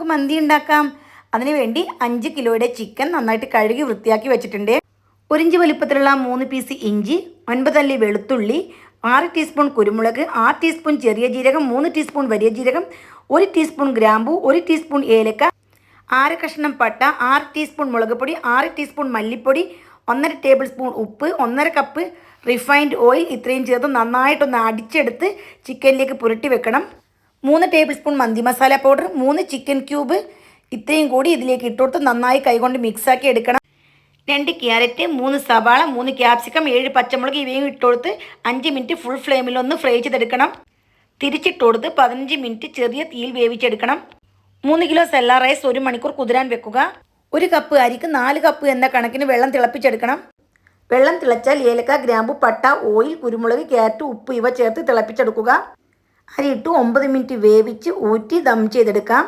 നമുക്ക് മന്തി ഉണ്ടാക്കാം. അതിനുവേണ്ടി 5 കിലോയുടെ ചിക്കൻ നന്നായിട്ട് കഴുകി വൃത്തിയാക്കി വെച്ചിട്ടുണ്ട്. 1 ഇഞ്ച് വലിപ്പത്തിലുള്ള 3 പീസ് ഇഞ്ചി, 9 അല്ലി വെളുത്തുള്ളി, 6 ടീസ്പൂൺ കുരുമുളക്, 6 ടീസ്പൂൺ ചെറിയ ജീരകം, 3 ടീസ്പൂൺ വലിയ ജീരകം, 1 ടീസ്പൂൺ ഗ്രാമ്പൂ, 1 ടീസ്പൂൺ ഏലക്ക, 6 കഷ്ണം പട്ട, 6 ടീസ്പൂൺ മുളക് പൊടി, 6 ടീസ്പൂൺ മല്ലിപ്പൊടി, 1.5 ടേബിൾ സ്പൂൺ ഉപ്പ്, 1.5 കപ്പ് റിഫൈൻഡ് ഓയിൽ. ഇത്രയും ചേർത്ത് നന്നായിട്ടൊന്ന് അടിച്ചെടുത്ത് ചിക്കനിലേക്ക് പുരട്ടി വെക്കണം. 3 ടേബിൾ സ്പൂൺ മന്തി മസാല പൗഡർ, 3 ചിക്കൻ ക്യൂബ് ഇത്രയും കൂടി ഇതിലേക്ക് ഇട്ടുകൊടുത്ത് നന്നായി കൈകൊണ്ട് മിക്സാക്കി എടുക്കണം. 2 ക്യാരറ്റ്, 3 സവാള, 3 ക്യാപ്സിക്കം, 7 പച്ചമുളക് ഇവയും ഇട്ടുകൊടുത്ത് 5 മിനിറ്റ് ഫുൾ ഫ്ലെയിമിലൊന്ന് ഫ്രൈ ചെയ്തെടുക്കണം. തിരിച്ചിട്ട് കൊടുത്ത് 15 മിനിറ്റ് ചെറിയ തീയിൽ വേവിച്ചെടുക്കണം. 3 കിലോ സെല്ല റൈസ് 1 മണിക്കൂർ കുതിരാൻ വെക്കുക. 1 കപ്പ് അരിക്ക് 4 കപ്പ് എന്ന കണക്കിന് വെള്ളം തിളപ്പിച്ചെടുക്കണം. വെള്ളം തിളച്ചാൽ ഏലക്ക, ഗ്രാമ്പു, പട്ട, ഓയിൽ, കുരുമുളക്, ക്യാരറ്റ്, ഉപ്പ് ഇവ ചേർത്ത് തിളപ്പിച്ചെടുക്കുക. അരിയിട്ട് 9 മിനിറ്റ് വേവിച്ച് ഊറ്റി ദം ചെയ്തെടുക്കാം.